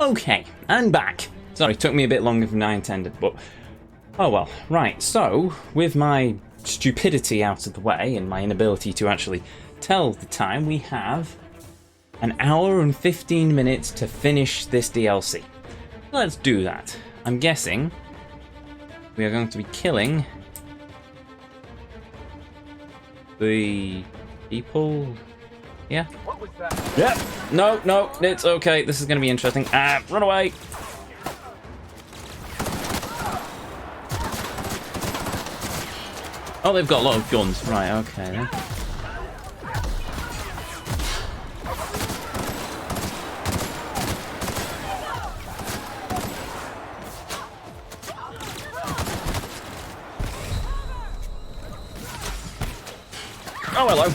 Okay, and back. Sorry, took me a bit longer than I intended, but oh well. Right, so with my stupidity out of the way and my inability to actually tell the time, we have an hour and 15 minutes to finish this DLC. Let's do that. I'm guessing we are going to be killing the people. Yeah. What was that? Yep. No, no, it's okay. This is going to be interesting. Ah, run away. Oh, they've got a lot of guns. Right, okay then. Oh, hello.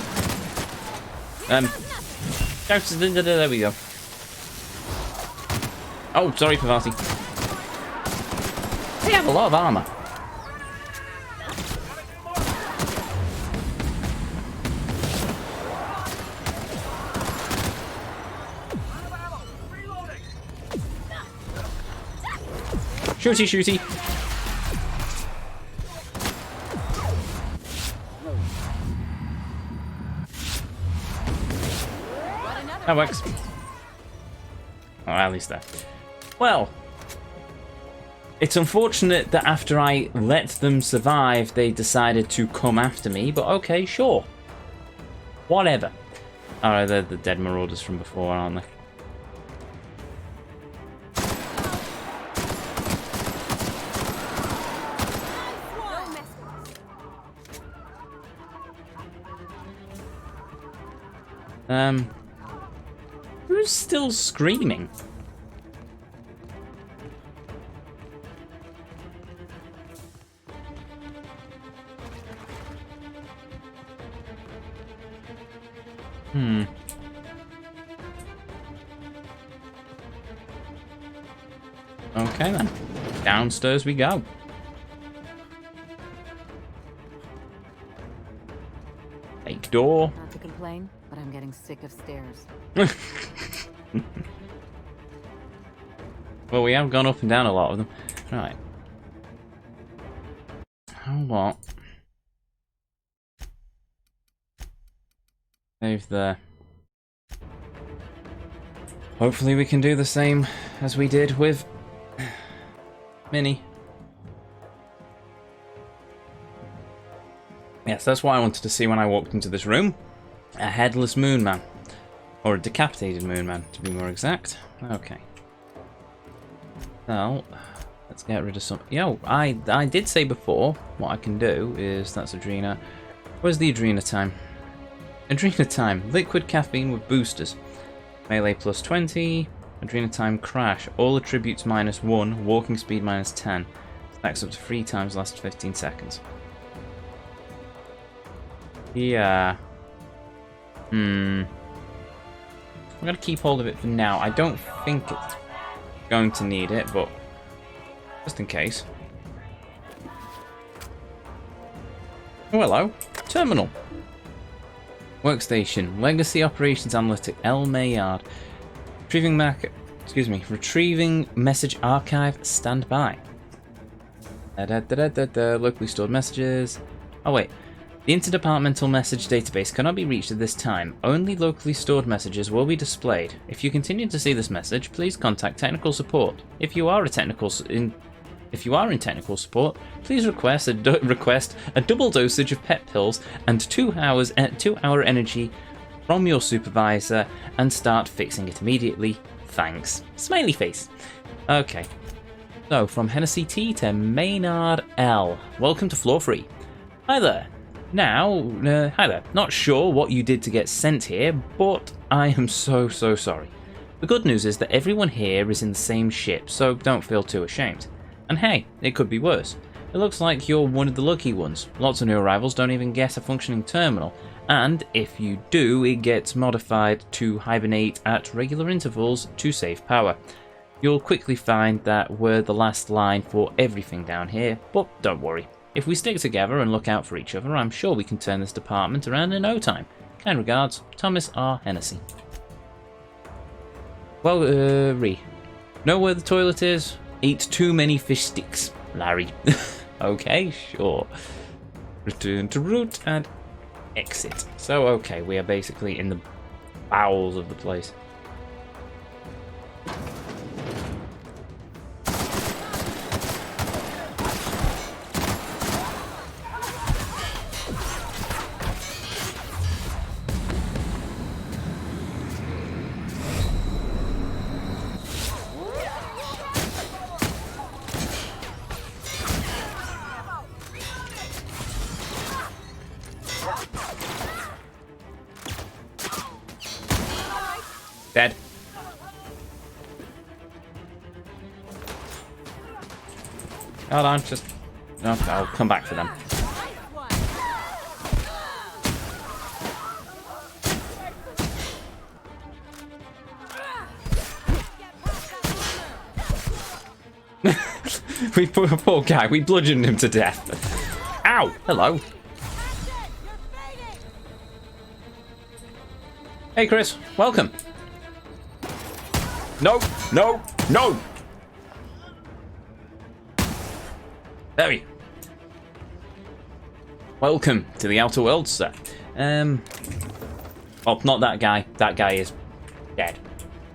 There we go. Oh, sorry, Pavati. They have a lot of armor. Shooty, shooty. That works. Oh, at least that. Well, it's unfortunate that after I let them survive, they decided to come after me, but okay, sure. Whatever. Alright, they're the dead marauders from before, aren't they? Who's still screaming? Okay then. Downstairs we go. Fake door. Not to complain, but I'm getting sick of stairs. Well, we have gone up and down a lot of them. Right. What? Save there. Hopefully we can do the same as we did with Minnie. Yes, that's what I wanted to see when I walked into this room. A headless moon man. Or a decapitated moon man, to be more exact. Okay. Well, let's get rid of some... Yo, I did say before, what I can do is... That's Adrena. Where's the Adrena time? Adrena time. Liquid caffeine with boosters. Melee plus 20. Adrena time crash. All attributes minus 1. Walking speed minus 10. Stacks up to 3 times last 15 seconds. Yeah. I'm going to keep hold of it for now. I don't think it's going to need it, but just in case. Oh, hello. Terminal. Workstation. Legacy Operations Analytic. L. Maillard. Retrieving message archive. Stand by. Locally stored messages. Oh, wait. The interdepartmental message database cannot be reached at this time. Only locally stored messages will be displayed. If you continue to see this message, please contact technical support. If you are in technical support, please request a double dosage of pet pills and 2-hour energy from your supervisor and start fixing it immediately. Thanks. Smiley face. Okay. So from Hennessy T to Maynard L. Welcome to floor 3. Hi there. Now, hi there. Not sure what you did to get sent here, but I am so sorry. The good news is that everyone here is in the same ship, so don't feel too ashamed. And hey, it could be worse. It looks like you're one of the lucky ones. Lots of new arrivals don't even get a functioning terminal, and if you do, it gets modified to hibernate at regular intervals to save power. You'll quickly find that we're the last line for everything down here, but don't worry. If we stick together and look out for each other, I'm sure we can turn this department around in no time. Kind regards, Thomas R. Hennessy. Well, Know where the toilet is? Eat too many fish sticks, Larry. Okay, sure. Return to route and exit. So, okay, we are basically in the bowels of the place. Dead. Hold on, just... No, I'll come back for them. Poor guy, we bludgeoned him to death. Ow! Hello. Hey Chris, welcome. No, no, no! There. Welcome to the Outer Worlds, sir. Oh, not that guy. That guy is dead.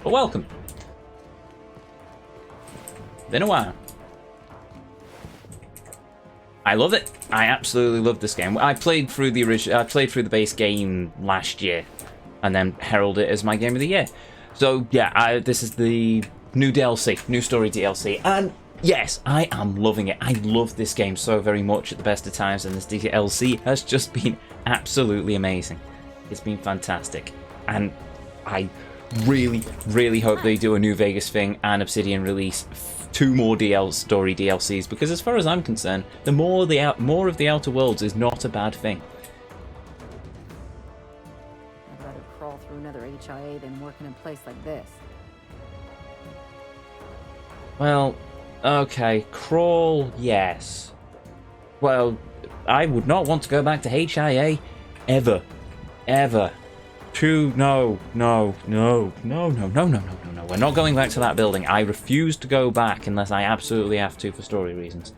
But welcome. Been a while. I love it. I absolutely love this game. I played through the original. I played through the base game last year, and then heralded it as my game of the year. So yeah, this is the new DLC, new story DLC, and yes, I am loving it. I love this game so very much at the best of times, and this DLC has just been absolutely amazing. It's been fantastic, and I really, really hope they do a New Vegas thing and Obsidian release 2 more story DLCs, because as far as I'm concerned, the more of the Outer Worlds is not a bad thing. I'd rather crawl through another HIA than work in a place like this. Well, okay, crawl, yes. Well, I would not want to go back to HIA ever. Ever. No. We're not going back to that building. I refuse to go back unless I absolutely have to for story reasons.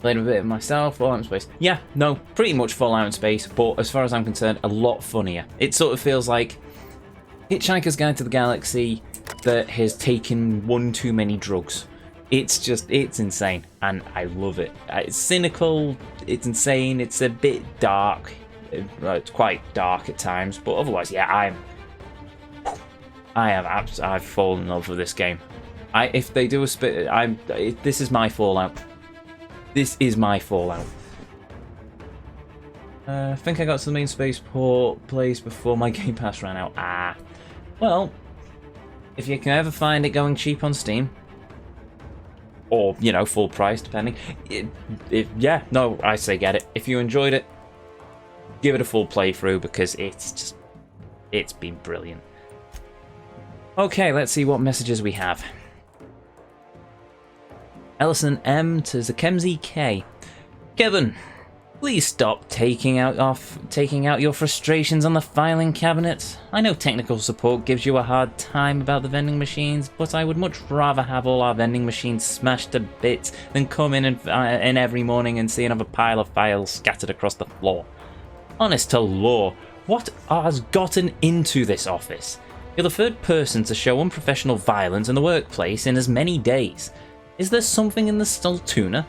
Played a bit of myself, Fallout in Space. Yeah, no, pretty much Fallout in Space, but as far as I'm concerned, a lot funnier. It sort of feels like Hitchhiker's Guide to the Galaxy that has taken one too many drugs. It's insane, and I love it. It's cynical, it's insane, it's a bit dark. It's quite dark at times, but otherwise, yeah, I've fallen in love with this game. If they do a this is my Fallout. This is my Fallout. I think I got to the main spaceport place before my Game Pass ran out. Well, if you can ever find it going cheap on Steam, or full price depending, yeah, no, I say get it. If you enjoyed it, give it a full playthrough, because it's been brilliant. Okay, let's see what messages we have. Ellison M to Zakemzi K. Kevin, please stop taking out your frustrations on the filing cabinet. I know technical support gives you a hard time about the vending machines, but I would much rather have all our vending machines smashed to bits than come in every morning and see another pile of files scattered across the floor. Honest to law, what has gotten into this office? You're the third person to show unprofessional violence in the workplace in as many days. Is there something in the Stultuna?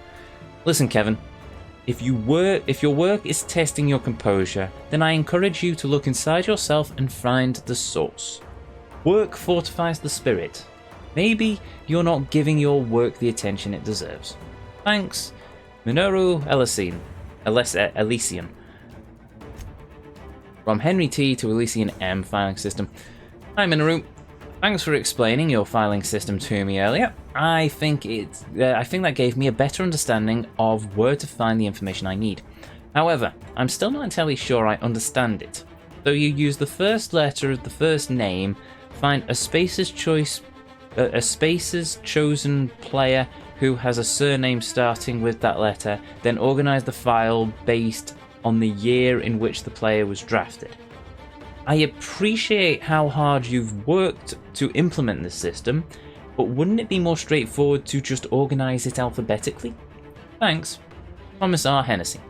Listen, Kevin, if your work is testing your composure, then I encourage you to look inside yourself and find the source. Work fortifies the spirit. Maybe you're not giving your work the attention it deserves. Thanks, Minoru Elysian. From Henry T to Elysian M filing system. Hi Minoru, thanks for explaining your filing system to me earlier. I think that gave me a better understanding of where to find the information I need. However, I'm still not entirely sure I understand it. So you use the first letter of the first name, find a Spacer's chosen player who has a surname starting with that letter, then organize the file based on the year in which the player was drafted. I appreciate how hard you've worked to implement this system, but wouldn't it be more straightforward to just organize it alphabetically? Thanks, Thomas R. Hennessy.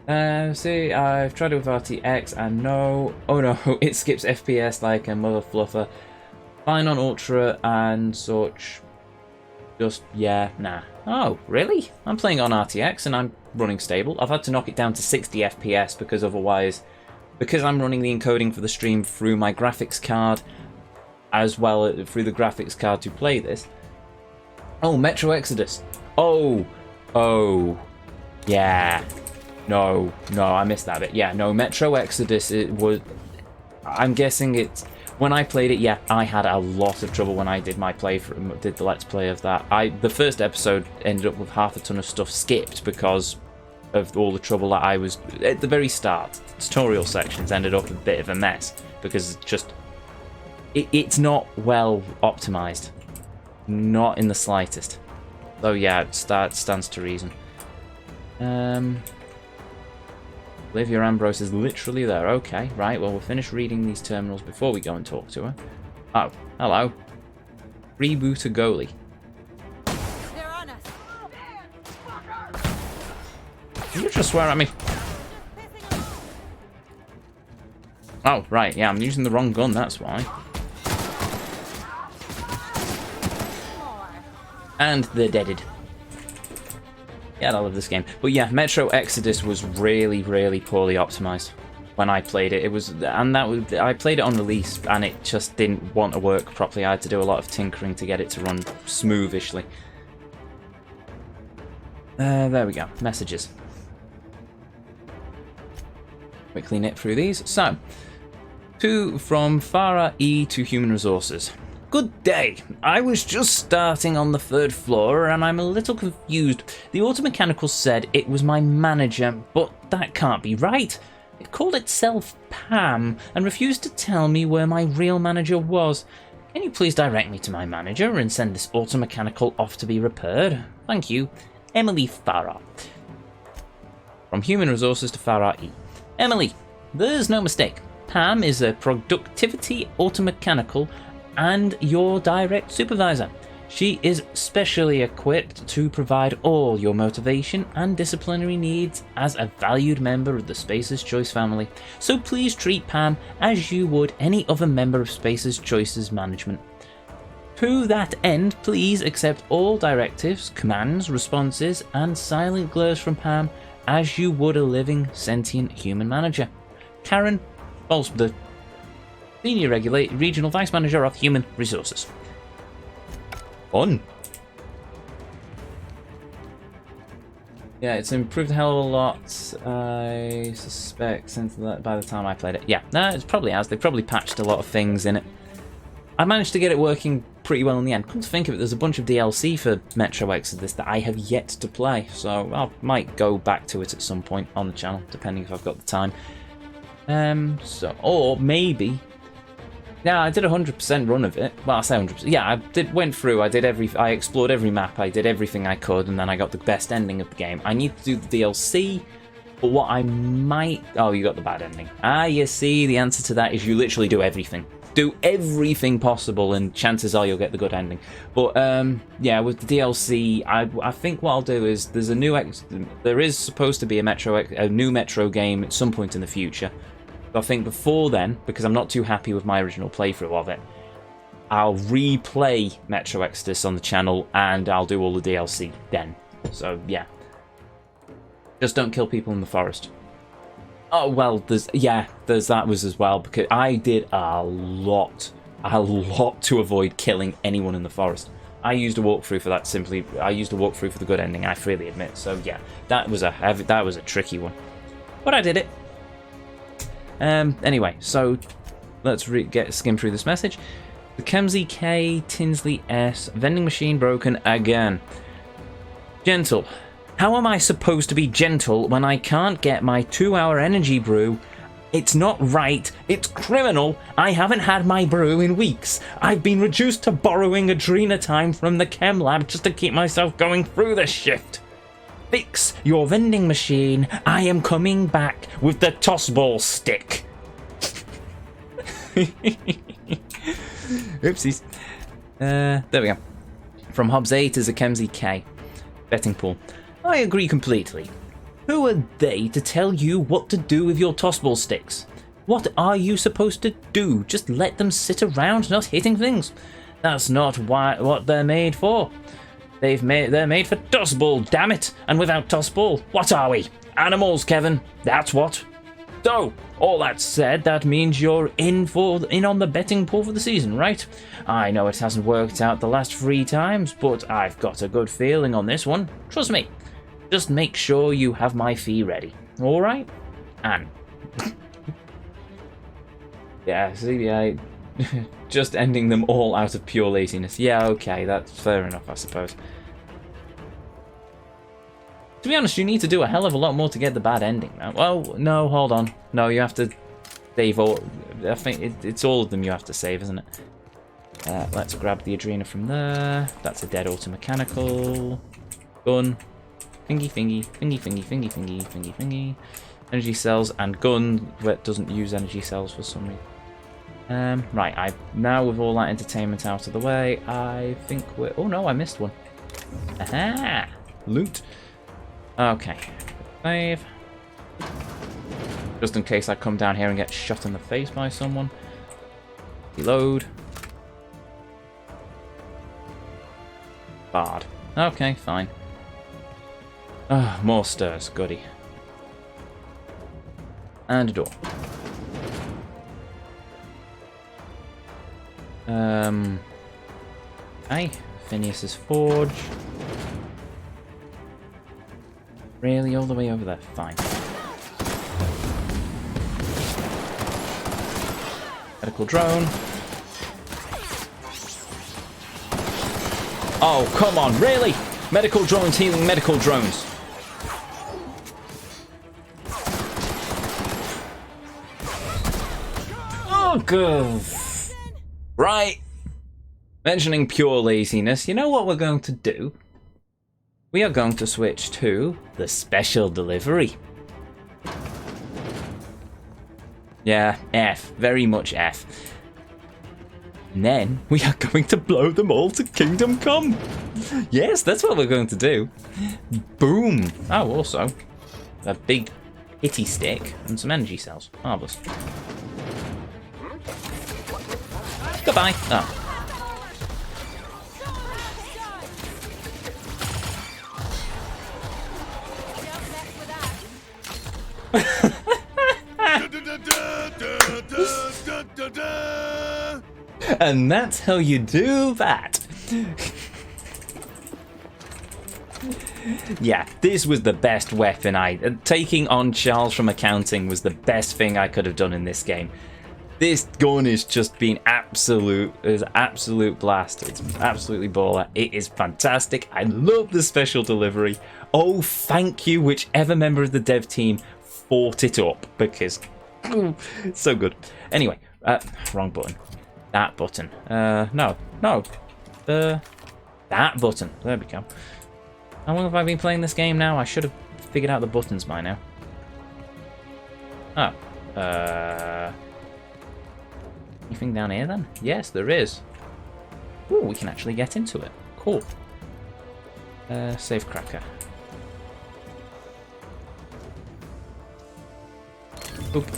See, I've tried it with RTX and no, oh no, it skips FPS like a mother fluffer. Fine on Ultra and such. Just, yeah, nah. Oh, really? I'm playing on RTX and I'm running stable. I've had to knock it down to 60 FPS because otherwise, because I'm running the encoding for the stream through my graphics card, as well through the graphics card to play this. Oh, Metro Exodus. Oh, yeah. No, I missed that bit. Yeah, no, Metro Exodus, it was... I'm guessing it's... When I played it, yeah, I had a lot of trouble when I did my did the Let's Play of that. The first episode ended up with half a ton of stuff skipped because of all the trouble that I was... At the very start, tutorial sections ended up a bit of a mess because it's just... It's not well optimized. Not in the slightest. Though, yeah, it stands to reason. Olivia Ambrose is literally there. Okay, right, well, we'll finish reading these terminals before we go and talk to her. Oh, hello. Reboot a goalie. They're on us. You just swear at me. Oh, right, yeah, I'm using the wrong gun, that's why. And they're deaded. Yeah, I love this game. But yeah, Metro Exodus was really, really poorly optimized when I played it. I played it on release and it just didn't want to work properly. I had to do a lot of tinkering to get it to run smoothishly. There we go. Messages. Quickly nip through these. So, from Farah E to Human Resources. Good day. I was just starting on the 3rd floor and I'm a little confused. The automechanical said it was my manager, but that can't be right. It called itself Pam and refused to tell me where my real manager was. Can you please direct me to my manager and send this automechanical off to be repaired? Thank you. Emily Farah. From Human Resources to Farah E. Emily, there's no mistake. Pam is a productivity automechanical and your direct supervisor. She is specially equipped to provide all your motivation and disciplinary needs as a valued member of the Spacer's Choice family. So please treat Pam as you would any other member of Spacer's Choice's management. To that end, please accept all directives, commands, responses, and silent glares from Pam as you would a living, sentient human manager. Karen Bolsberg, Senior Regional Vice Manager of Human Resources. Fun. Yeah, it's improved a hell of a lot, I suspect, since by the time I played it. Yeah, no, it probably has. They probably patched a lot of things in it. I managed to get it working pretty well in the end. Come to think of it, there's a bunch of DLC for Metro Exodus that I have yet to play, so I might go back to it at some point on the channel, depending if I've got the time. Or maybe... Yeah, I did a 100% run of it. Well, I say 100%. Yeah, I explored every map, I did everything I could, and then I got the best ending of the game. I need to do the DLC, but what I might... Oh, you got the bad ending. Ah, you see, the answer to that is you literally do everything. Do everything possible, and chances are you'll get the good ending. But, yeah, with the DLC, I think what I'll do is there is supposed to be a new Metro game at some point in the future. I think before then, because I'm not too happy with my original playthrough of it, I'll replay Metro Exodus on the channel and I'll do all the DLC then. So, yeah. Just don't kill people in the forest. Oh, well, there's that was as well, because I did a lot to avoid killing anyone in the forest. I used a walkthrough for that I used a walkthrough for the good ending, I freely admit. So, yeah, that was a tricky one. But I did it. Anyway, so let's skim through this message. The Kemsey K, Tinsley S, vending machine broken again. Gentle. How am I supposed to be gentle when I can't get my 2-hour energy brew? It's not right. It's criminal. I haven't had my brew in weeks. I've been reduced to borrowing Adrena time from the chem lab just to keep myself going through the shift. fix your vending machine. I am coming back with the toss ball stick. Oopsies. There we go. From Hobbs A to Zakemzi K. Betting pool. I agree completely. Who are they to tell you what to do with your toss ball sticks? What are you supposed to do? Just let them sit around not hitting things. That's not what they're made for. They're made for toss ball, damn it. And without toss ball, what are we? Animals, Kevin. That's what. So, all that said, that means you're in on the betting pool for the season, right? I know it hasn't worked out the last 3 times, but I've got a good feeling on this one. Trust me. Just make sure you have my fee ready. All right? Anne. Yeah, see, just ending them all out of pure laziness. Yeah, okay, that's fair enough, I suppose. To be honest, you need to do a hell of a lot more to get the bad ending now. Well, no, hold on. No, you have to save all... I think it's all of them you have to save, isn't it? Let's grab the Adrena from there. That's a dead auto-mechanical. Gun. Fingy, fingy, fingy, fingy, fingy, fingy, fingy, fingy. Energy cells and gun that doesn't use energy cells for some reason. Right, now with all that entertainment out of the way, I think we're... Oh no, I missed one. Aha! Loot. Okay. Save. Just in case I come down here and get shot in the face by someone. Reload. Bard. Okay, fine. More stairs. Goody. And a door. Okay. Phineas's Forge. Really? All the way over there? Fine. Medical drone. Oh, come on, really? Medical drones healing medical drones. Oh, good. Right. Mentioning pure laziness, you know what we're going to do? We are going to switch to the special delivery. Yeah, F. Very much F. And then we are going to blow them all to Kingdom Come. Yes, that's what we're going to do. Boom. Oh, also, a big hitty stick and some energy cells. Marvellous. Goodbye. Oh. And that's how you do that. Yeah, this was the best weapon. Taking on Charles from accounting was the best thing I could have done in this game. This gun is just been absolute blast. It's absolutely baller. It is fantastic. I love the special delivery. Oh, thank you, whichever member of the dev team fought it up, because so good. Anyway, wrong button. That button. No. That button. There we go. How long have I been playing this game now? I should have figured out the buttons by now. Oh. Anything down here then? Yes, there is. Ooh, we can actually get into it. Cool. Save cracker. Oop.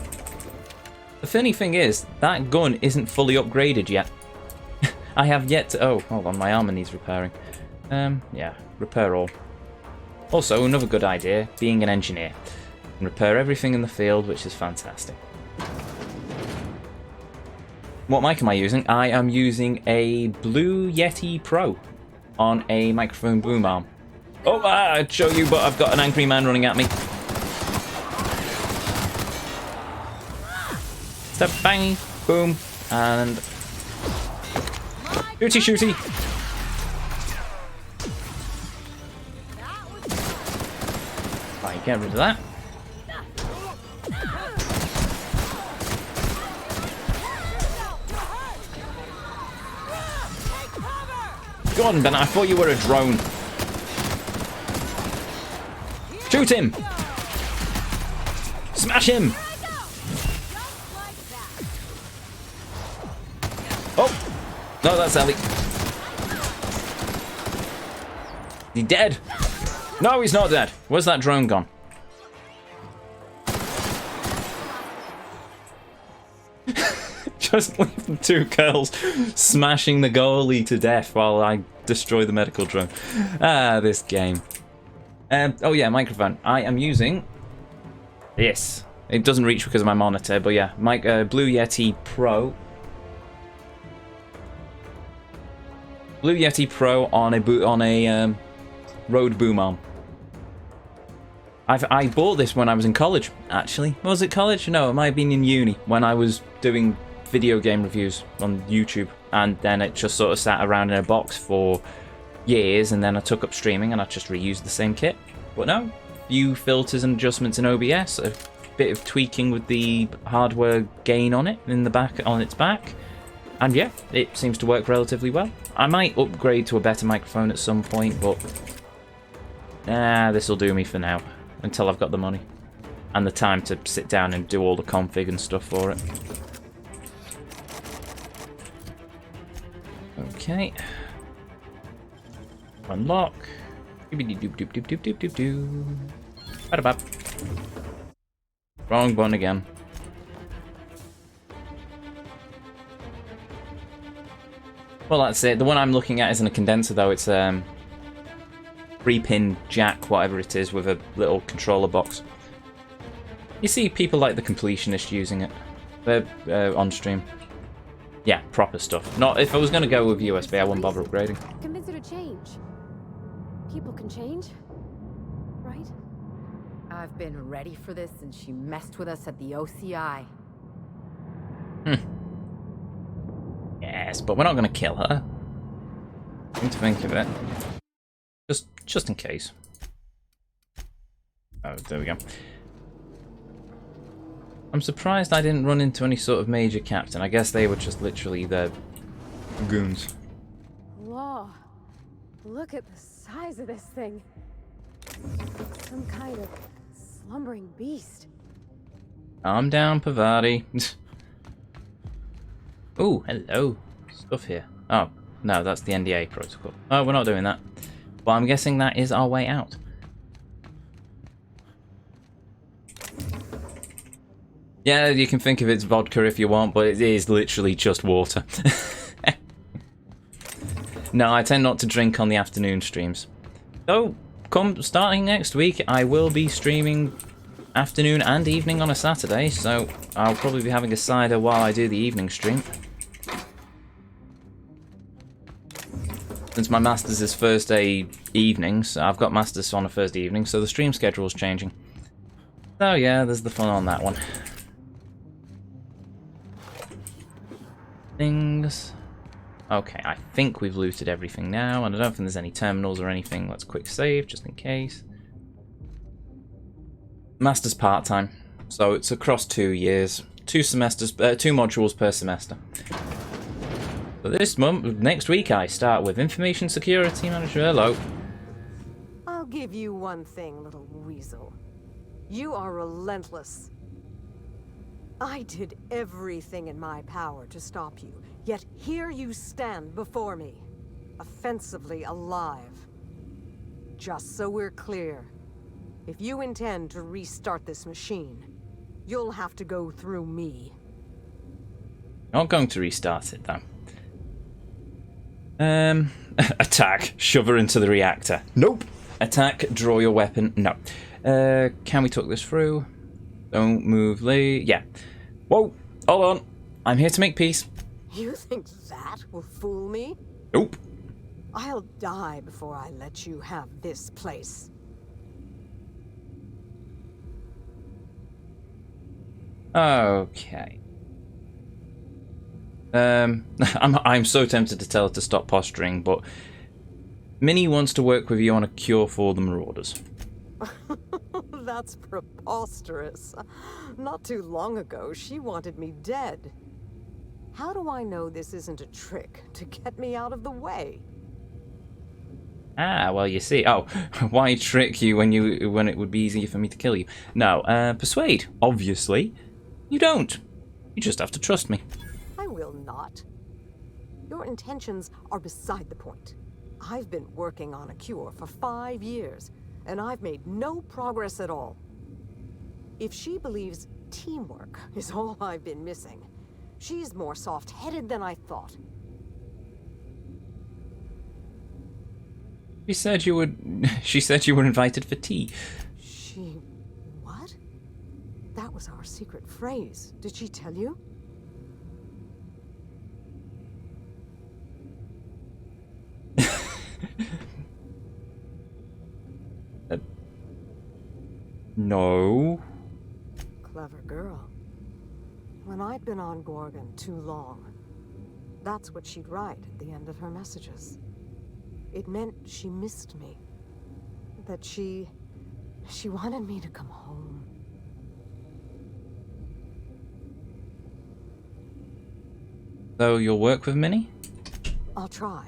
The funny thing is, that gun isn't fully upgraded yet. I have yet to... Oh, hold on, my armor needs repairing. Yeah, repair all. Also, another good idea, being an engineer. And repair everything in the field, which is fantastic. What mic am I using? I am using a Blue Yeti Pro on a microphone boom arm. Oh, I'd show you, but I've got an angry man running at me. Step, bang, boom, and shooty shooty. Right, get rid of that. Go on, Ben, I thought you were a drone. Shoot him! Smash him! Oh! No, that's Ellie. Is he dead? No, he's not dead. Where's that drone gone? Just leave the two girls smashing the goalie to death while I destroy the medical drone. Ah, this game. Oh yeah, microphone. I am using this. It doesn't reach because of my monitor, but yeah, Blue Yeti Pro. Blue Yeti Pro on a Rode boom arm. I bought this when I was in college, actually. Was it college? No, it might have been in uni when I was doing video game reviews on YouTube, and then it just sort of sat around in a box for years, and then I took up streaming and I just reused the same kit. But no, few filters and adjustments in OBS, a bit of tweaking with the hardware gain on it in the back, on its back, and yeah, it seems to work relatively well. I might upgrade to a better microphone at some point, but this will do me for now until I've got the money and the time to sit down and do all the config and stuff for it. Okay. Unlock. Ba-da-bap. Wrong button again. Well, that's it. The one I'm looking at isn't a condenser, though. It's 3-pin jack, whatever it is, with a little controller box. You see people like the Completionist using it. They're on stream. Yeah, proper stuff. Not if I was going to go with USB, I wouldn't bother upgrading. Convince her to change. People can change, right? I've been ready for this since she messed with us at the OCI. Yes, but we're not going to kill her. Come to think of it. Just in case. Oh, there we go. I'm surprised I didn't run into any sort of major captain. I guess they were just literally the goons. Law, look at the size of this thing. Some kind of slumbering beast. Calm down, Pavati. Ooh, hello. Stuff here. Oh, no, that's the NDA protocol. Oh, we're not doing that. Well, I'm guessing that is our way out. Yeah, you can think of it as vodka if you want, but it is literally just water. No, I tend not to drink on the afternoon streams. Though, starting next week, I will be streaming afternoon and evening on a Saturday, so I'll probably be having a cider while I do the evening stream. Since my Masters is Thursday evenings, I've got Masters on a Thursday evening, so the stream schedule is changing. So yeah, there's the fun on that one. Things. Okay, I think we've looted everything now, and I don't think there's any terminals or anything. Let's quick save, just in case. Master's part-time, so it's across 2 years. 2 semesters, 2 modules per semester. So this month, next week, I start with Information Security Manager. Hello. I'll give you one thing, little weasel. You are relentless. I did everything in my power to stop you, yet here you stand before me, offensively alive. Just so we're clear, if you intend to restart this machine, you'll have to go through me. Not going to restart it, though. Attack. Shove her into the reactor. Nope. Attack. Draw your weapon. No. Can we talk this through? Don't move, Lee. Yeah. Whoa. Hold on. I'm here to make peace. You think that will fool me? Nope. I'll die before I let you have this place. Okay. I'm so tempted to tell her to stop posturing, but Minnie wants to work with you on a cure for the Marauders. That's preposterous. Not too long ago, she wanted me dead. How do I know this isn't a trick to get me out of the way? Ah, well, you see. Oh, why trick you when it would be easier for me to kill you? No, persuade. Obviously, you don't. You just have to trust me. I will not. Your intentions are beside the point. I've been working on a cure for 5 years, and I've made no progress at all. If she believes teamwork is all I've been missing, she's more soft-headed than I thought. She said you were invited for tea. She... what? That was our secret phrase. Did she tell you? No. Clever girl. When I'd been on Gorgon too long, that's what she'd write at the end of her messages. It meant she missed me. That she wanted me to come home. So you'll work with Minnie? I'll try.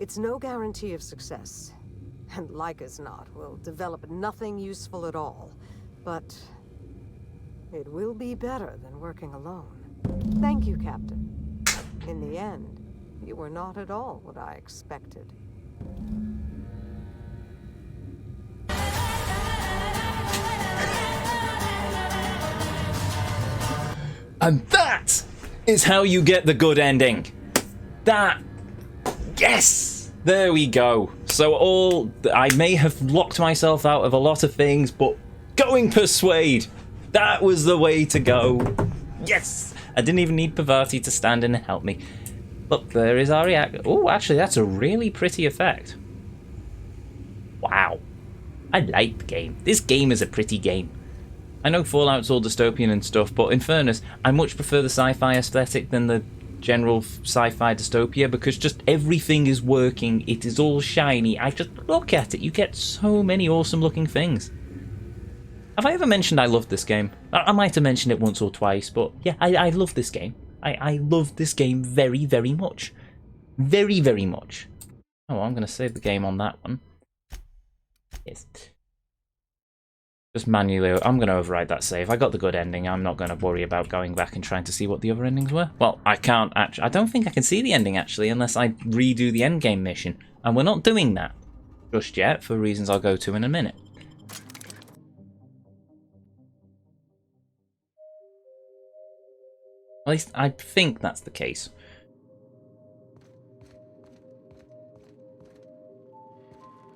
It's no guarantee of success. And like as not, we'll develop nothing useful at all. But it will be better than working alone. Thank you, Captain. In the end, you were not at all what I expected. And that is how you get the good ending. That... Yes! There we go. So I may have locked myself out of a lot of things, but going persuade, that was the way to go. Yes! I didn't even need Parvati to stand in and help me. Look, there is our react. Oh, actually, that's a really pretty effect. Wow. I like the game. This game is a pretty game. I know Fallout's all dystopian and stuff, but in fairness, I much prefer the sci-fi aesthetic than the general sci-fi dystopia, because just everything is working, it is all shiny. I just look at it, you get so many awesome looking things. Have I ever mentioned I love this game? I might have mentioned it once or twice, but yeah, I love this game. I love this game very, very much. Very, very much. Oh, I'm going to save the game on that one. Yes. Just manually, I'm going to override that save. I got the good ending. I'm not going to worry about going back and trying to see what the other endings were. Well, I can't actually. I don't think I can see the ending actually unless I redo the endgame mission. And we're not doing that just yet for reasons I'll go to in a minute. At least I think that's the case.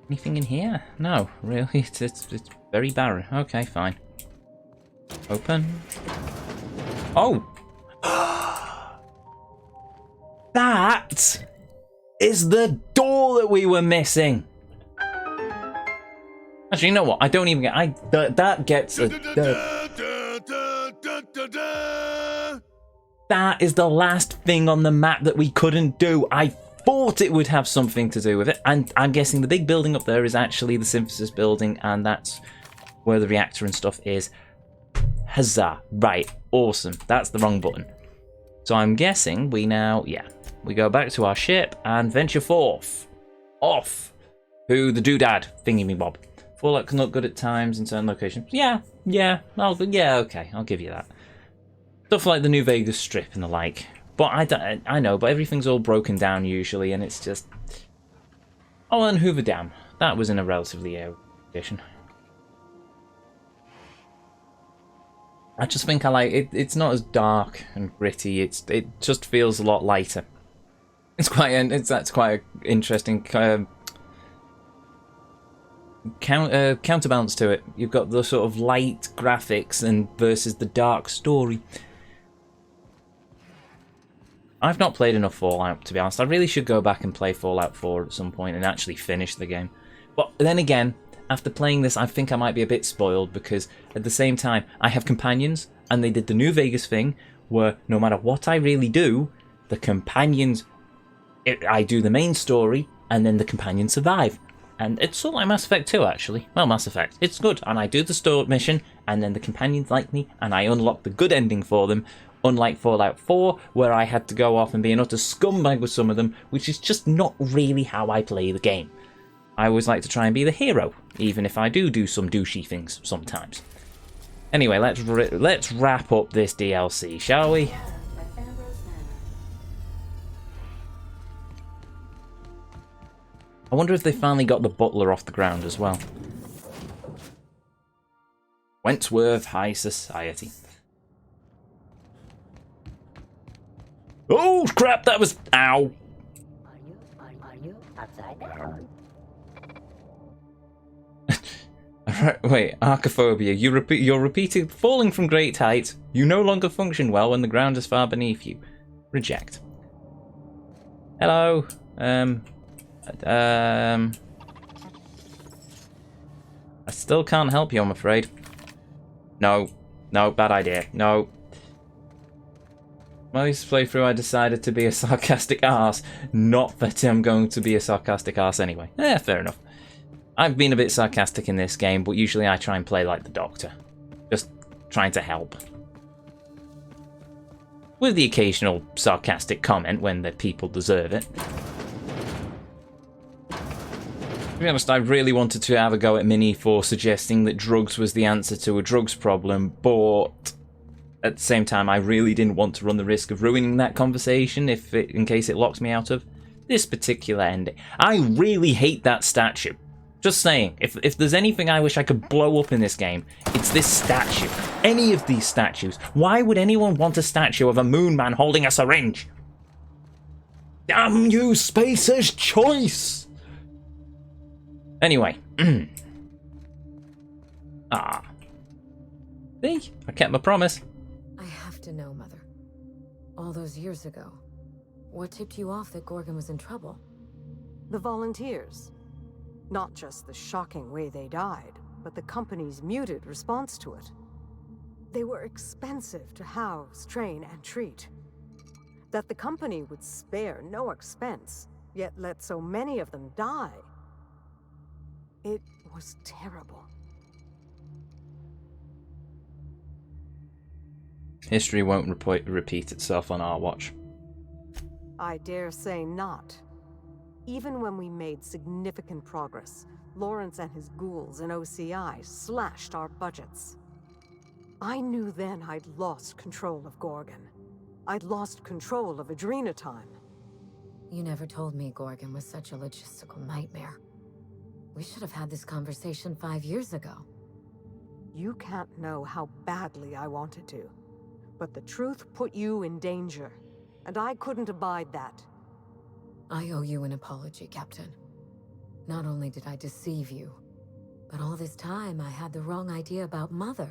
Anything in here? No, really, it's very barren. Okay, fine. Open. Oh! That is the door that we were missing! Actually, you know what? I don't even get... that gets a... That is the last thing on the map that we couldn't do. I thought it would have something to do with it, and I'm guessing the big building up there is actually the synthesis building, and that's where the reactor and stuff is. Huzzah. Right, awesome. That's the wrong button. So I'm guessing we now, yeah, we go back to our ship and venture forth. Off to the doodad thingy-me-bob. Fallout can look good at times in certain locations. Yeah, okay, I'll give you that. Stuff like the New Vegas Strip and the like. But I know, but everything's all broken down usually, and it's just... Oh, and Hoover Dam. That was in a relatively air condition. I just think I like it. It's not as dark and gritty. It just feels a lot lighter. That's quite an interesting counterbalance to it. You've got the sort of light graphics and versus the dark story. I've not played enough Fallout, to be honest. I really should go back and play Fallout 4 at some point and actually finish the game. But then again, after playing this, I think I might be a bit spoiled, because at the same time, I have companions, and they did the New Vegas thing, where no matter what I really do, the companions... I do the main story, and then the companions survive. And it's sort of like Mass Effect 2, actually. Well, Mass Effect. It's good, and I do the story mission, and then the companions like me, and I unlock the good ending for them. Unlike Fallout 4, where I had to go off and be an utter scumbag with some of them, which is just not really how I play the game. I always like to try and be the hero, even if I do some douchey things sometimes. Anyway, let's wrap up this DLC, shall we? I wonder if they finally got the butler off the ground as well. Wentworth High Society. Oh crap! That was ow. Are you upside down? Wait, archophobia. You're repeating falling from great heights. You no longer function well when the ground is far beneath you. Reject. Hello. I still can't help you, I'm afraid. No, bad idea. No. Well, this playthrough I decided to be a sarcastic arse. Not that I'm going to be a sarcastic arse anyway. Fair enough. I've been a bit sarcastic in this game, but usually I try and play like the Doctor. Just trying to help. With the occasional sarcastic comment when the people deserve it. To be honest, I really wanted to have a go at Minnie for suggesting that drugs was the answer to a drugs problem, but at the same time I really didn't want to run the risk of ruining that conversation in case it locks me out of this particular ending. I really hate that statue. Just saying, if there's anything I wish I could blow up in this game, it's this statue. Any of these statues. Why would anyone want a statue of a moon man holding a syringe? Damn you, Spacer's Choice! Anyway. See? I kept my promise. I have to know, Mother. All those years ago, what tipped you off that Gorgon was in trouble? The volunteers. Not just the shocking way they died, but the company's muted response to it. They were expensive to house, train, and treat. That the company would spare no expense, yet let so many of them die. It was terrible. History won't repeat itself on our watch. I dare say not. Even when we made significant progress, Lawrence and his ghouls in OCI slashed our budgets. I knew then I'd lost control of Gorgon. I'd lost control of Adrenatime. You never told me Gorgon was such a logistical nightmare. We should have had this conversation 5 years ago. You can't know how badly I wanted to. But the truth put you in danger, and I couldn't abide that. I owe you an apology, Captain. Not only did I deceive you, but all this time I had the wrong idea about Mother.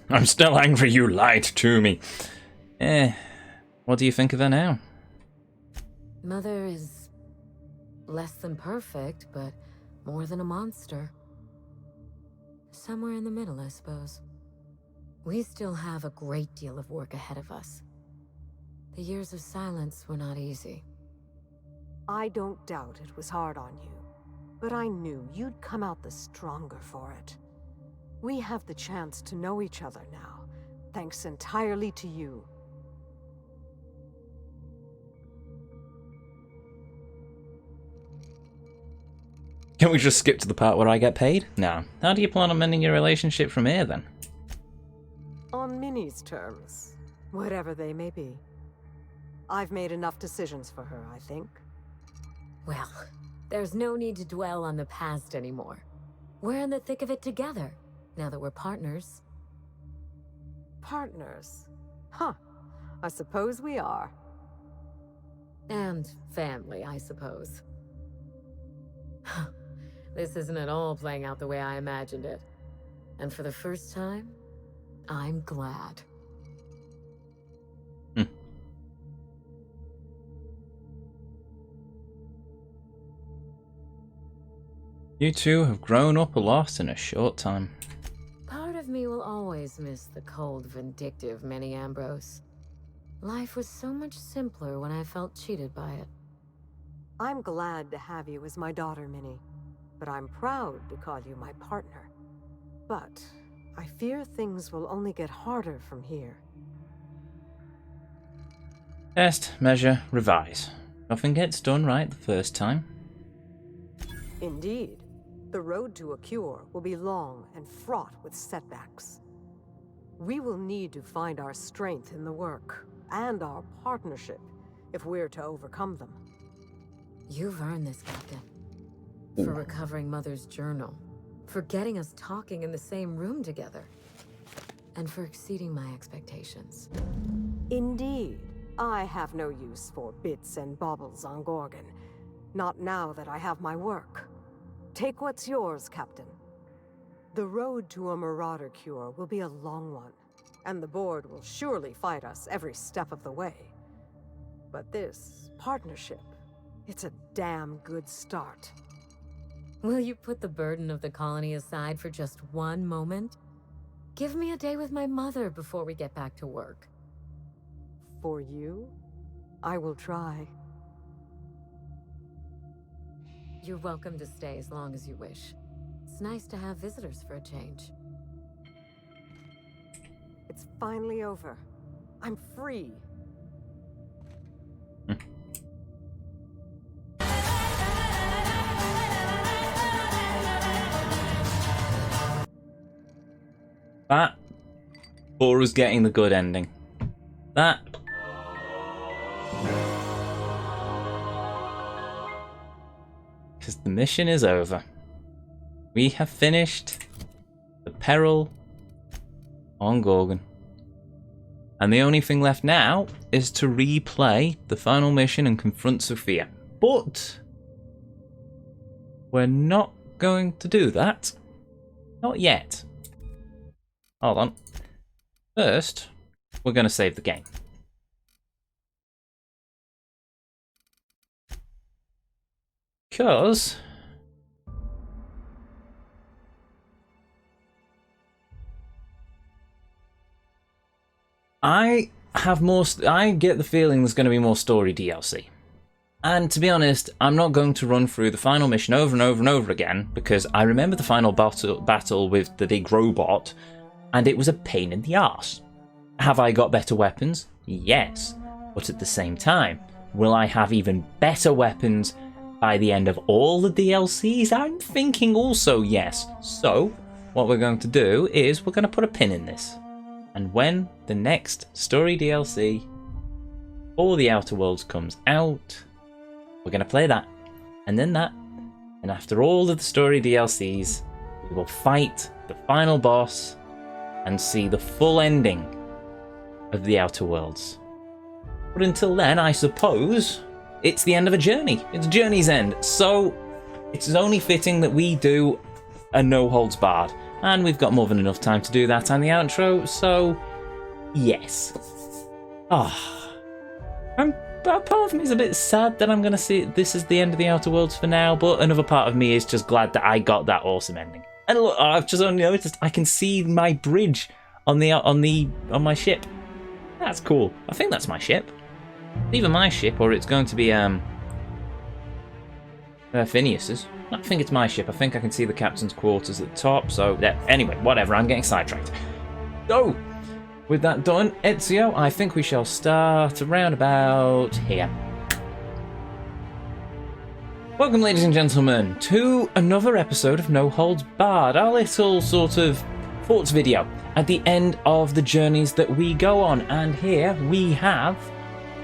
I'm still angry you lied to me. What do you think of her now? Mother is less than perfect, but more than a monster. Somewhere in the middle, I suppose. We still have a great deal of work ahead of us. The years of silence were not easy. I don't doubt it was hard on you, but I knew you'd come out the stronger for it. We have the chance to know each other now, thanks entirely to you. Can we just skip to the part where I get paid? No. How do you plan on mending your relationship from here, then? On Minnie's terms, whatever they may be. I've made enough decisions for her, I think. Well, there's no need to dwell on the past anymore. We're in the thick of it together, now that we're partners. Partners? Huh. I suppose we are. And family, I suppose. This isn't at all playing out the way I imagined it. And for the first time, I'm glad. You two have grown up a lot in a short time. Part of me will always miss the cold, vindictive Minnie Ambrose. Life was so much simpler when I felt cheated by it. I'm glad to have you as my daughter, Minnie. But I'm proud to call you my partner. But I fear things will only get harder from here. Test, measure, revise. Nothing gets done right the first time. Indeed. The road to a cure will be long and fraught with setbacks. We will need to find our strength in the work, and our partnership, if we're to overcome them. You've earned this, Captain. For recovering Mother's journal, for getting us talking in the same room together, and for exceeding my expectations. Indeed. I have no use for bits and baubles on Gorgon. Not now that I have my work. Take what's yours, Captain. The road to a Marauder cure will be a long one, and the board will surely fight us every step of the way. But this partnership, it's a damn good start. Will you put the burden of the colony aside for just one moment? Give me a day with my mother before we get back to work. For you, I will try. You're welcome to stay as long as you wish. It's nice to have visitors for a change. It's finally over. I'm free. That, or was getting the good ending. That. Because the mission is over. We have finished the Peril on Gorgon. And the only thing left now is to replay the final mission and confront Sophia. But we're not going to do that. Not yet. Hold on. First, we're going to save the game. Because I get the feeling there's going to be more story DLC. And to be honest, I'm not going to run through the final mission over and over and over again, because I remember the final battle with the big robot, and it was a pain in the arse. Have I got better weapons? Yes. But at the same time, will I have even better weapons by the end of all the DLCs? I'm thinking also yes. So, what we're going to do is we're going to put a pin in this. And when the next story DLC for the Outer Worlds comes out, we're going to play that. And then that. And after all of the story DLCs, we will fight the final boss and see the full ending of the Outer Worlds. But until then, I suppose it's the end of a journey. It's a journey's end. So it's only fitting that we do a no holds barred. And we've got more than enough time to do that and the outro, so yes. Part of me is a bit sad that I'm going to see this is the end of the Outer Worlds for now, but another part of me is just glad that I got that awesome ending. And look, I've just only noticed I can see my bridge on my ship. That's cool. I think that's my ship. It's either my ship or it's going to be Phineas's. I think it's my ship. I think I can see the captain's quarters at the top. So yeah, anyway, whatever. I'm getting sidetracked. So with that done, Ezio, I think we shall start around about here. Welcome, ladies and gentlemen, to another episode of No Holds Barred, our little sort of thoughts video at the end of the journeys that we go on. And here we have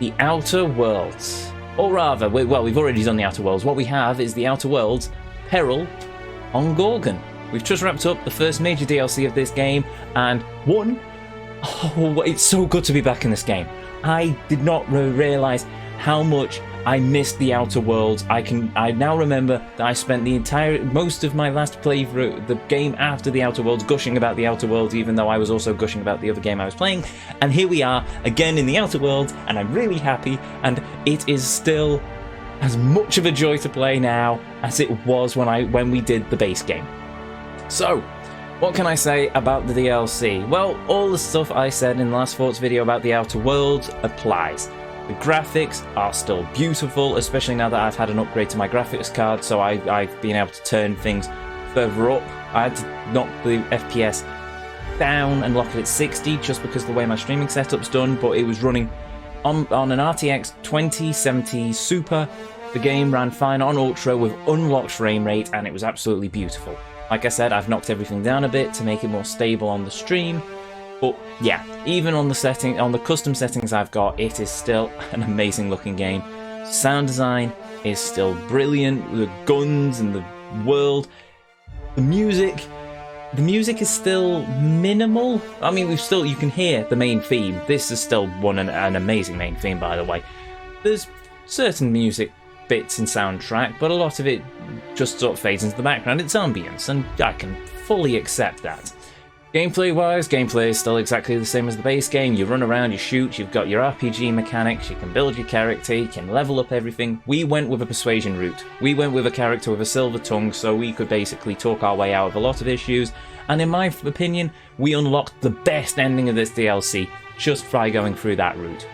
the Outer Worlds. Or rather, well, we've already done the Outer Worlds. What we have is the Outer Worlds Peril on Gorgon. We've just wrapped up the first major DLC of this game, and it's so good to be back in this game. I did not realise how much I missed the Outer Worlds. I now remember that I spent most of my last playthrough, the game after the Outer Worlds, gushing about the Outer Worlds, even though I was also gushing about the other game I was playing. And here we are again in the Outer Worlds, and I'm really happy. And it is still as much of a joy to play now as it was when we did the base game. So, what can I say about the DLC? Well, all the stuff I said in the last Thoughts video about the Outer Worlds applies. The graphics are still beautiful, especially now that I've had an upgrade to my graphics card, so I've been able to turn things further up. I had to knock the FPS down and lock it at 60 just because of the way my streaming setup's done, but it was running On an RTX 2070 Super, the game ran fine on Ultra with unlocked frame rate, and it was absolutely beautiful. Like I said, I've knocked everything down a bit to make it more stable on the stream, but yeah, even on the custom settings I've got, it is still an amazing looking game. Sound design is still brilliant, the guns and the world. The music is still minimal. I mean, you can hear the main theme. This is still an amazing main theme, by the way. There's certain music bits in soundtrack, but a lot of it just sort of fades into the background. It's ambience, and I can fully accept that. Gameplay-wise, gameplay is still exactly the same as the base game. You run around, you shoot, you've got your RPG mechanics, you can build your character, you can level up everything. We went with a persuasion route. We went with a character with a silver tongue, so we could basically talk our way out of a lot of issues, and in my opinion, we unlocked the best ending of this DLC just by going through that route.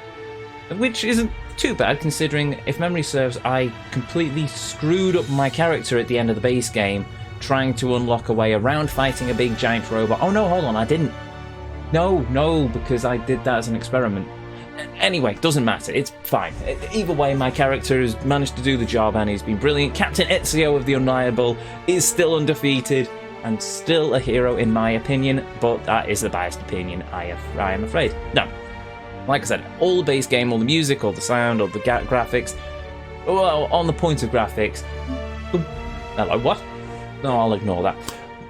Which isn't too bad, considering, if memory serves, I completely screwed up my character at the end of the base game, trying to unlock a way around fighting a big giant robot. Oh no, hold on, I didn't. No, because I did that as an experiment. Anyway, doesn't matter, it's fine. Either way, my character has managed to do the job and he's been brilliant. Captain Ezio of the Unliable is still undefeated and still a hero in my opinion, but that is a biased opinion, I am afraid. No, like I said, all the base game, all the music, all the sound, all the graphics, well, on the point of graphics, hello, what? No, I'll ignore that.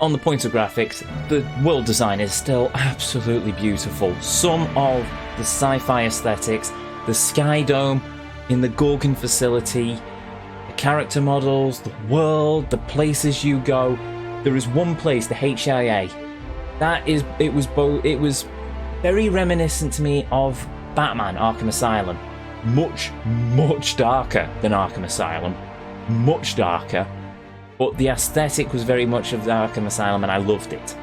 On the point of graphics, the world design is still absolutely beautiful. Some of the sci-fi aesthetics, the sky dome in the Gorgon facility, the character models, the world, the places you go. There is one place, the HIA. It was very reminiscent to me of Batman Arkham Asylum. Much darker than Arkham Asylum. Much darker. But the aesthetic was very much of the Arkham Asylum, and I loved it.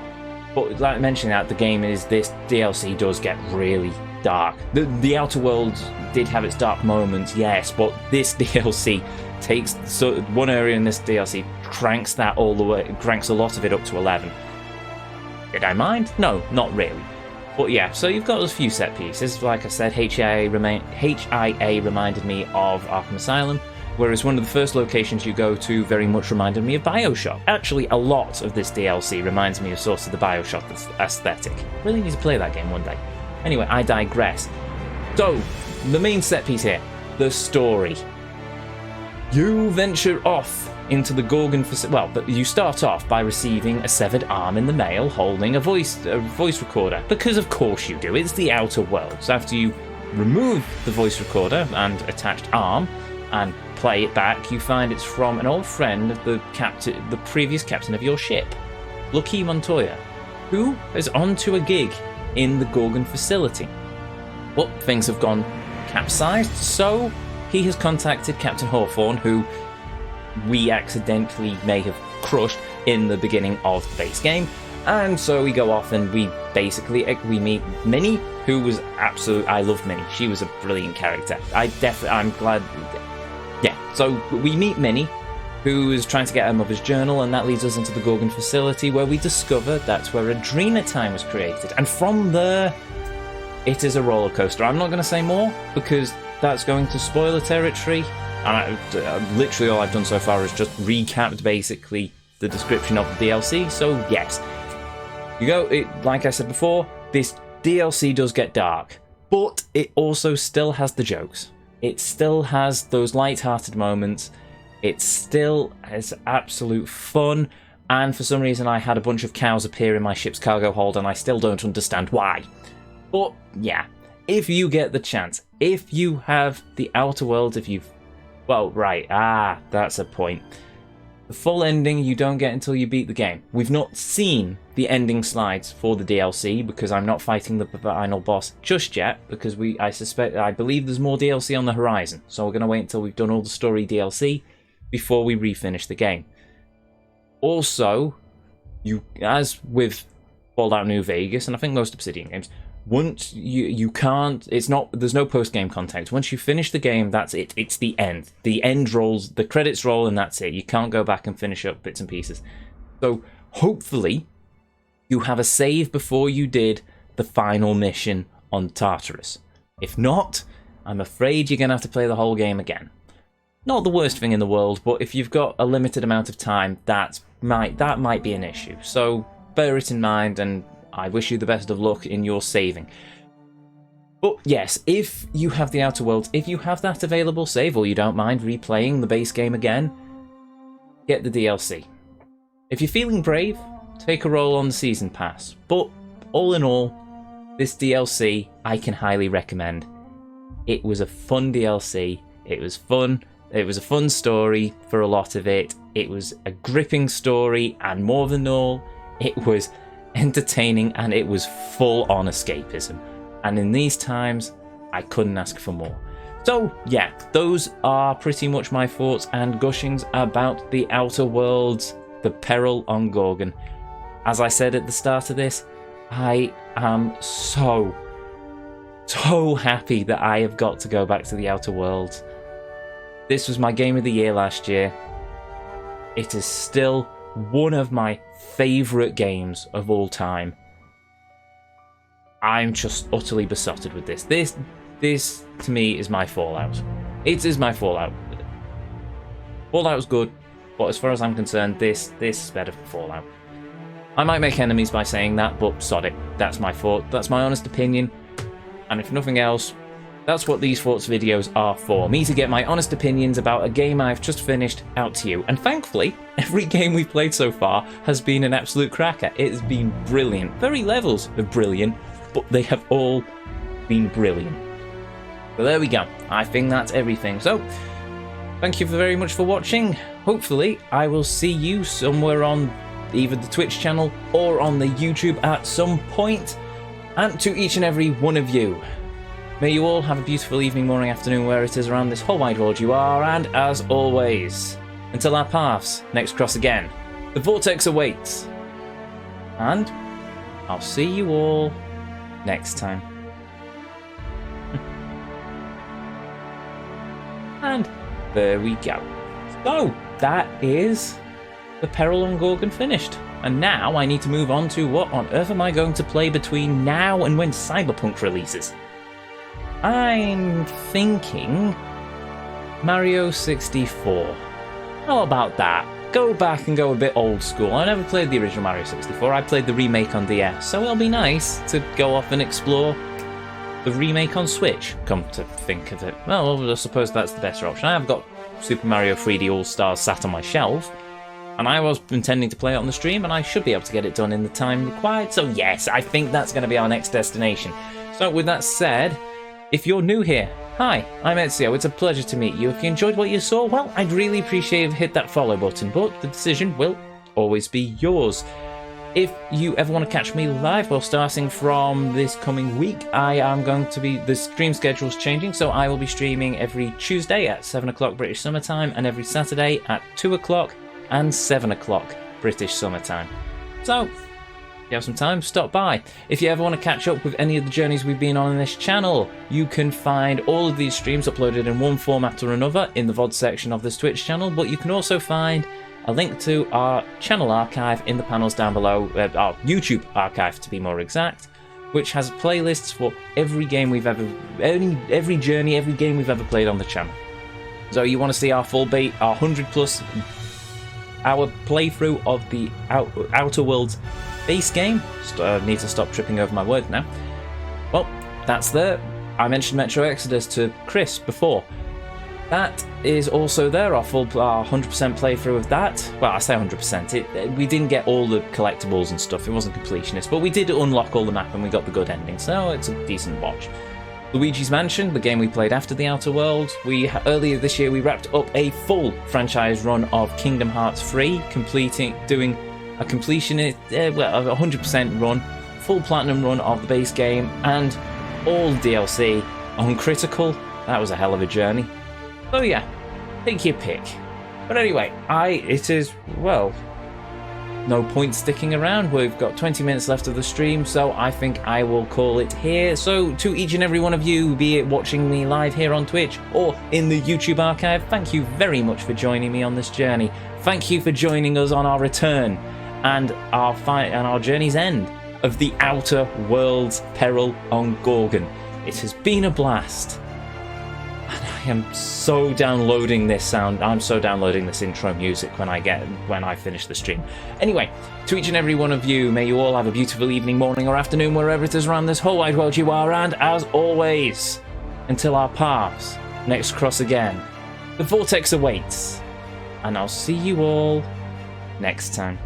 But like mentioning that, the game is, this DLC does get really dark. The Outer Worlds did have its dark moments, yes, but this DLC takes one area in this DLC, cranks that all the way, cranks a lot of it up to 11. Did I mind? No, not really. But yeah, so you've got those few set pieces. Like I said, HIA reminded me of Arkham Asylum, whereas one of the first locations you go to very much reminded me of BioShock. Actually, a lot of this DLC reminds me of sort of the BioShock aesthetic. Really need to play that game one day. Anyway, I digress. So, the main set piece here, the story. You venture off into the Gorgon facility. Well, but you start off by receiving a severed arm in the mail holding a voice recorder. Because of course you do, it's the Outer Worlds. After you remove the voice recorder and attached arm and play it back, you find it's from an old friend of the previous captain of your ship, Lucky Montoya, who is onto a gig in the Gorgon facility. But things have gone capsized, so he has contacted Captain Hawthorne, who we accidentally may have crushed in the beginning of the base game, and so we go off and we meet Minnie, who was I loved Minnie. She was a brilliant character. I'm glad. Yeah, so we meet Minnie, who is trying to get her mother's journal, and that leads us into the Gorgon facility, where we discover that's where Adrena Time was created. And from there, it is a roller coaster. I'm not going to say more, because that's going to spoiler territory, and literally all I've done so far is just recapped basically the description of the DLC, so yes. Like I said before, this DLC does get dark, but it also still has the jokes. It still has those light-hearted moments. It still has absolute fun. And for some reason I had a bunch of cows appear in my ship's cargo hold, and I still don't understand why. But yeah, if you get the chance, if you have the Outer Worlds, that's a point. The full ending you don't get until you beat the game. We've not seen the ending slides for the DLC because I'm not fighting the final boss just yet, because I believe there's more DLC on the horizon, so we're going to wait until we've done all the story DLC before we refinish the game. Also, as with Fallout New Vegas, and I think most Obsidian games, once there's no post-game content. Once you finish the game, that's it. It's the end. The end rolls, the credits roll, and that's it. You can't go back and finish up bits and pieces. So hopefully you have a save before you did the final mission on Tartarus. If not, I'm afraid you're going to have to play the whole game again. Not the worst thing in the world, but if you've got a limited amount of time, that might be an issue. So bear it in mind, and I wish you the best of luck in your saving. But yes, if you have the Outer Worlds, if you have that available save, or you don't mind replaying the base game again, get the DLC. If you're feeling brave, take a roll on the Season Pass. But all in all, this DLC I can highly recommend. It was a fun DLC, it was fun, it was a fun story for a lot of it, it was a gripping story, and more than all, it was entertaining and it was full on escapism. And in these times, I couldn't ask for more. So yeah, those are pretty much my thoughts and gushings about the Outer Worlds, the Peril on Gorgon. As I said at the start of this, I am so happy that I have got to go back to the Outer Worlds. This was my game of the year last year. It is still one of my favourite games of all time. I'm just utterly besotted with this. This to me is my Fallout. It is my Fallout. Fallout's good, but as far as I'm concerned, this is better than Fallout. I might make enemies by saying that, but sod it. That's my thought. That's my honest opinion. And if nothing else, that's what these thoughts videos are for. Me to get my honest opinions about a game I've just finished out to you. And thankfully, every game we've played so far has been an absolute cracker. It has been brilliant. Very levels of brilliant, but they have all been brilliant. But there we go. I think that's everything. So, thank you very much for watching. Hopefully, I will see you somewhere on either the Twitch channel or on the YouTube at some point. And to each and every one of you, may you all have a beautiful evening, morning, afternoon, where it is around this whole wide world you are. And as always, until our paths next cross again, the Vortex awaits. And I'll see you all next time. And there we go. So that is the Peril on Gorgon finished. And now I need to move on to what on earth am I going to play between now and when Cyberpunk releases. I'm thinking Mario 64. How about that? Go back and go a bit old school. I never played the original Mario 64, I played the remake on DS, so it'll be nice to go off and explore the remake on Switch, come to think of it. Well, I suppose that's the better option. I have got Super Mario 3D All-Stars sat on my shelf, and I was intending to play it on the stream, and I should be able to get it done in the time required, so yes, I think that's going to be our next destination. So with that said, if you're new here, hi, I'm Ezio, it's a pleasure to meet you. If you enjoyed what you saw, well, I'd really appreciate if you hit that follow button, but the decision will always be yours. If you ever want to catch me live, well, starting from this coming week, I am going to be, the stream schedule's changing, so I will be streaming every Tuesday at 7 o'clock British Summer Time, and every Saturday at 2 o'clock and 7 o'clock British Summer Time. So, if you have some time, stop by. If you ever want to catch up with any of the journeys we've been on in this channel, you can find all of these streams uploaded in one format or another in the VOD section of this Twitch channel, but you can also find a link to our channel archive in the panels down below, our YouTube archive to be more exact, which has playlists for every game we've ever, every journey, every game we've ever played on the channel. So you want to see our full beat, our 100+ hour playthrough of the Outer Worlds base game. Need to stop tripping over my words now. Well, that's there. I mentioned Metro Exodus to Chris before. That is also there, our 100% playthrough of that. Well, I say 100%. We didn't get all the collectibles and stuff. It wasn't completionist, but we did unlock all the map and we got the good ending, so it's a decent watch. Luigi's Mansion, the game we played after the Outer Worlds. Earlier this year we wrapped up a full franchise run of Kingdom Hearts 3, doing a completionist, a 100% run, full platinum run of the base game, and all DLC on Critical. That was a hell of a journey. So yeah, take your pick. But anyway, it is, well, no point sticking around. We've got 20 minutes left of the stream, so I think I will call it here. So to each and every one of you, be it watching me live here on Twitch or in the YouTube archive, thank you very much for joining me on this journey. Thank you for joining us on our return and our journey's end of the Outer Worlds Peril on Gorgon. It has been a blast. am so downloading this sound. I'm so downloading this intro music when I finish the stream. Anyway, to each and every one of you, may you all have a beautiful evening, morning, or afternoon, wherever it is around this whole wide world you are. And as always, until our paths next cross again, the Vortex awaits, and I'll see you all next time.